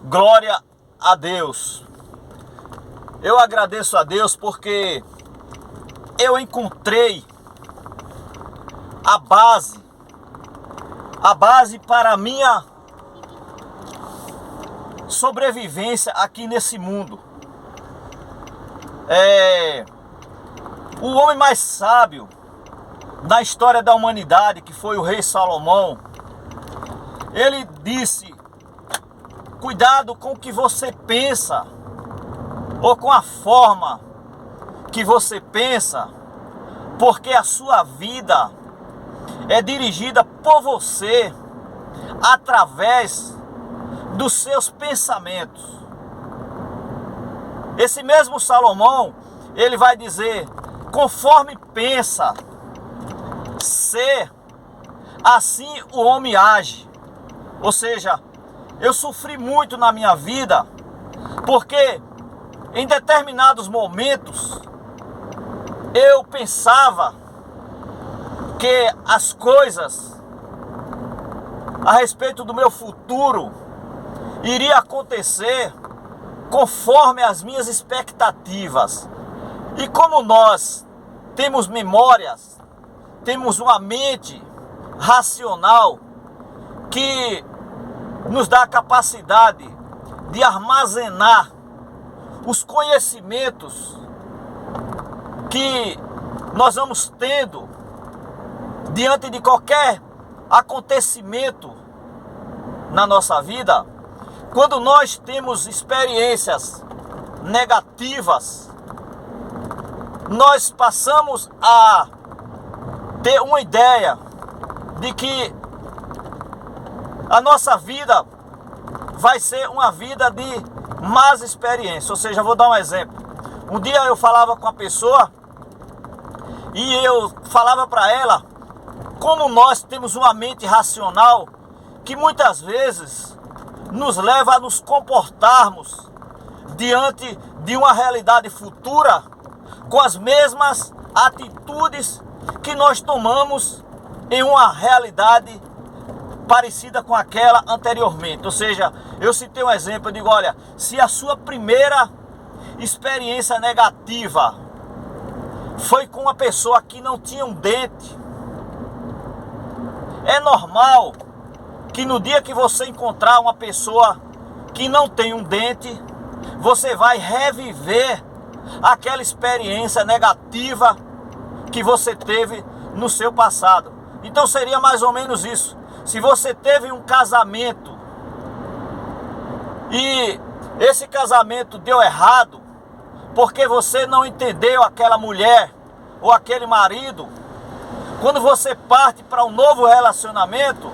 Glória a Deus. Eu agradeço a Deus porque eu encontrei a base para a minha sobrevivência aqui nesse mundo. O homem mais sábio na história da humanidade, que foi o rei Salomão, ele disse: cuidado com o que você pensa, ou com a forma que você pensa, porque a sua vida é dirigida por você através dos seus pensamentos. Esse mesmo Salomão, ele vai dizer: conforme pensa ser, assim o homem age. Ou seja, eu sofri muito na minha vida, porque em determinados momentos eu pensava que as coisas a respeito do meu futuro iria acontecer conforme as minhas expectativas. E como nós temos memórias, temos uma mente racional que nos dá a capacidade de armazenar os conhecimentos que nós vamos tendo diante de qualquer acontecimento na nossa vida. Quando nós temos experiências negativas, nós passamos a ter uma ideia de que a nossa vida vai ser uma vida de más experiências. Ou seja, vou dar um exemplo. Um dia eu falava com uma pessoa e eu falava para ela como nós temos uma mente racional que muitas vezes nos leva a nos comportarmos diante de uma realidade futura com as mesmas atitudes que nós tomamos em uma realidade parecida com aquela anteriormente. Ou seja, eu citei um exemplo, eu digo: olha, se a sua primeira experiência negativa foi com uma pessoa que não tinha um dente, é normal que no dia que você encontrar uma pessoa que não tem um dente, você vai reviver aquela experiência negativa que você teve no seu passado. Então seria mais ou menos isso. Se você teve um casamento e esse casamento deu errado porque você não entendeu aquela mulher ou aquele marido, quando você parte para um novo relacionamento,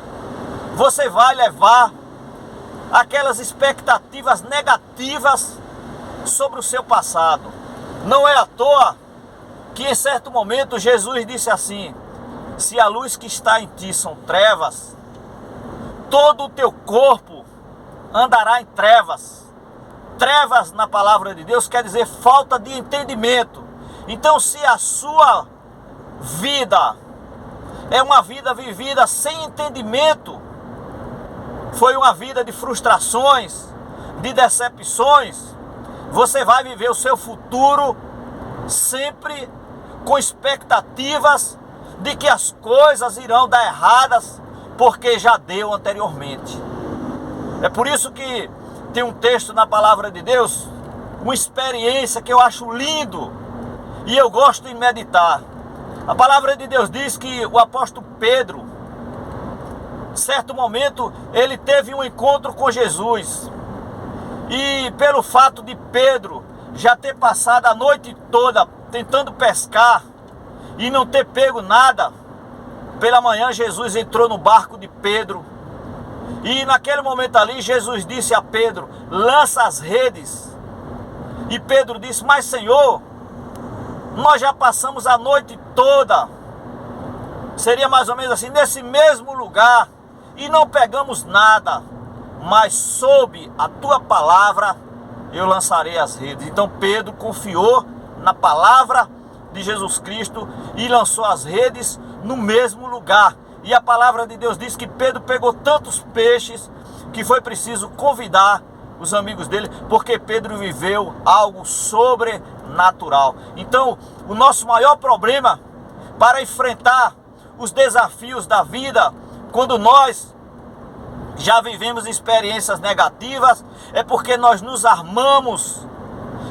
você vai levar aquelas expectativas negativas sobre o seu passado. Não é à toa que em certo momento Jesus disse assim: se a luz que está em ti são trevas, todo o teu corpo andará em trevas. Trevas na palavra de Deus quer dizer falta de entendimento. Então, se a sua vida é uma vida vivida sem entendimento, foi uma vida de frustrações, de decepções, você vai viver o seu futuro sempre com expectativas de que as coisas irão dar erradas, porque já deu anteriormente. É por isso que tem um texto na palavra de Deus, uma experiência que eu acho lindo e eu gosto de meditar. A palavra de Deus diz que o apóstolo Pedro, certo momento, ele teve um encontro com Jesus. E pelo fato de Pedro já ter passado a noite toda tentando pescar e não ter pego nada, pela manhã Jesus entrou no barco de Pedro. E naquele momento ali Jesus disse a Pedro: lança as redes. E Pedro disse: mas Senhor, nós já passamos a noite toda, seria mais ou menos assim, nesse mesmo lugar, e não pegamos nada, mas sob a tua palavra eu lançarei as redes. Então Pedro confiou na palavra de Jesus Cristo e lançou as redes no mesmo lugar. E a palavra de Deus diz que Pedro pegou tantos peixes que foi preciso convidar os amigos dele, porque Pedro viveu algo sobrenatural. Então, o nosso maior problema para enfrentar os desafios da vida, quando nós já vivemos experiências negativas, é porque nós nos armamos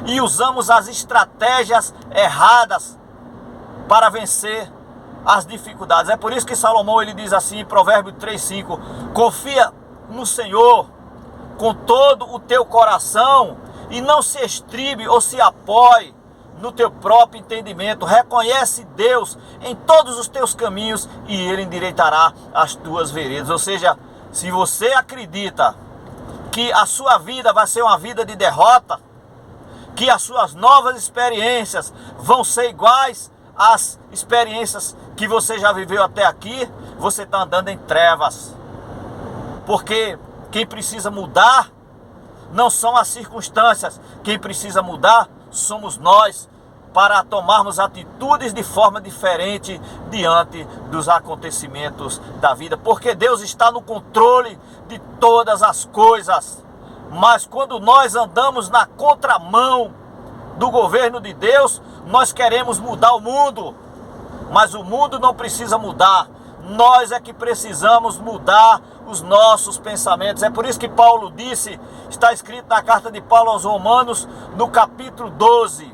e usamos as estratégias erradas para vencer as dificuldades. É por isso que Salomão ele diz assim em Provérbios 3:5: confia no Senhor com todo o teu coração e não se estribe ou se apoie no teu próprio entendimento. Reconhece Deus em todos os teus caminhos e Ele endireitará as tuas veredas. Ou seja, se você acredita que a sua vida vai ser uma vida de derrota, que as suas novas experiências vão ser iguais às experiências que você já viveu até aqui, você está andando em trevas. Porque quem precisa mudar não são as circunstâncias, quem precisa mudar somos nós, para tomarmos atitudes de forma diferente diante dos acontecimentos da vida, porque Deus está no controle de todas as coisas. Mas quando nós andamos na contramão do governo de Deus, nós queremos mudar o mundo, mas o mundo não precisa mudar. Nós é que precisamos mudar os nossos pensamentos. É por isso que Paulo disse, está escrito na carta de Paulo aos Romanos, no capítulo 12,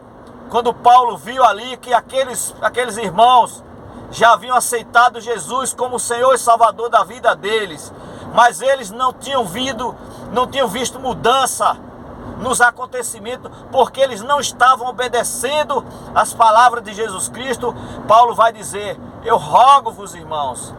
quando Paulo viu ali que aqueles irmãos já haviam aceitado Jesus como Senhor e Salvador da vida deles, mas eles não tinham visto mudança nos acontecimentos, porque eles não estavam obedecendo as palavras de Jesus Cristo. Paulo vai dizer: eu rogo-vos, irmãos,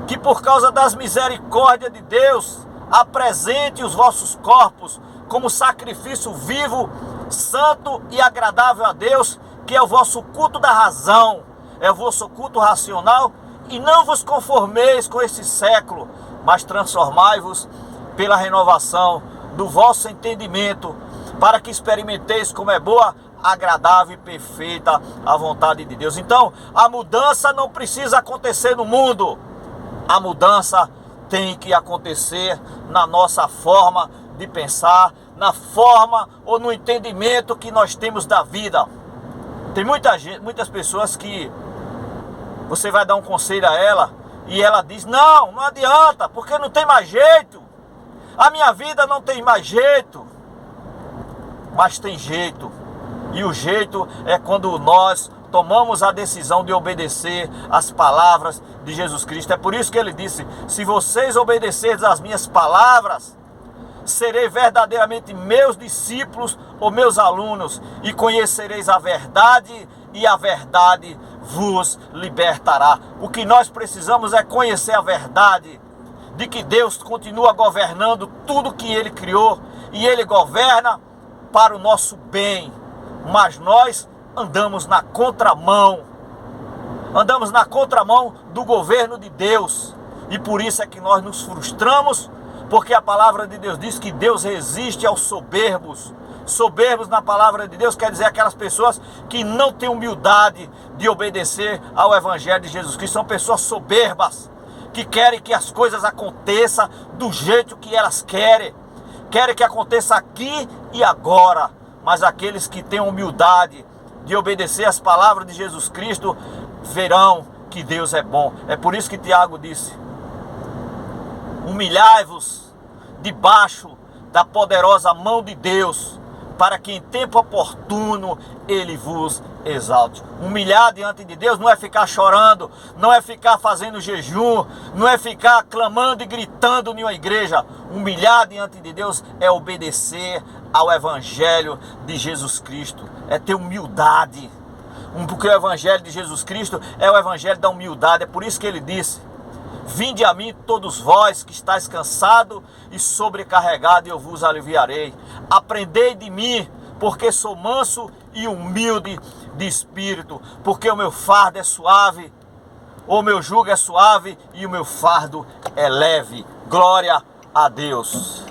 que por causa das misericórdias de Deus, apresente os vossos corpos como sacrifício vivo, santo e agradável a Deus, que é o vosso culto da razão, é o vosso culto racional, e não vos conformeis com esse século, mas transformai-vos pela renovação do vosso entendimento, para que experimenteis como é boa, agradável e perfeita a vontade de Deus. Então, a mudança não precisa acontecer no mundo, a mudança tem que acontecer na nossa forma de pensar, na forma ou no entendimento que nós temos da vida. Tem muitas pessoas que você vai dar um conselho a ela e ela diz: não adianta, porque não tem mais jeito, a minha vida não tem mais jeito. Mas tem jeito, e o jeito é quando nós tomamos a decisão de obedecer às palavras de Jesus Cristo. É por isso que ele disse: se vocês obedecerem às minhas palavras, serei verdadeiramente meus discípulos ou meus alunos, e conhecereis a verdade, e a verdade vos libertará. O que nós precisamos é conhecer a verdade de que Deus continua governando tudo que Ele criou, e Ele governa para o nosso bem, mas nós andamos na contramão do governo de Deus, e por isso é que nós nos frustramos, porque a palavra de Deus diz que Deus resiste aos soberbos. Soberbos na palavra de Deus quer dizer aquelas pessoas que não têm humildade de obedecer ao Evangelho de Jesus Cristo. São pessoas soberbas, que querem que as coisas aconteçam do jeito que elas querem que aconteça aqui e agora. Mas aqueles que têm humildade de obedecer às palavras de Jesus Cristo verão que Deus é bom. É por isso que Tiago disse: humilhai-vos debaixo da poderosa mão de Deus, para que em tempo oportuno Ele vos exalte. Humilhar diante de Deus não é ficar chorando, não é ficar fazendo jejum, não é ficar clamando e gritando em uma igreja. Humilhar diante de Deus é obedecer ao Evangelho de Jesus Cristo, é ter humildade, porque o Evangelho de Jesus Cristo é o Evangelho da humildade. É por isso que Ele disse: vinde a mim todos vós que estáis cansados e sobrecarregados, e eu vos aliviarei. Aprendei de mim, porque sou manso e humilde de espírito, porque o meu fardo é suave, o meu jugo é suave e o meu fardo é leve. Glória a Deus.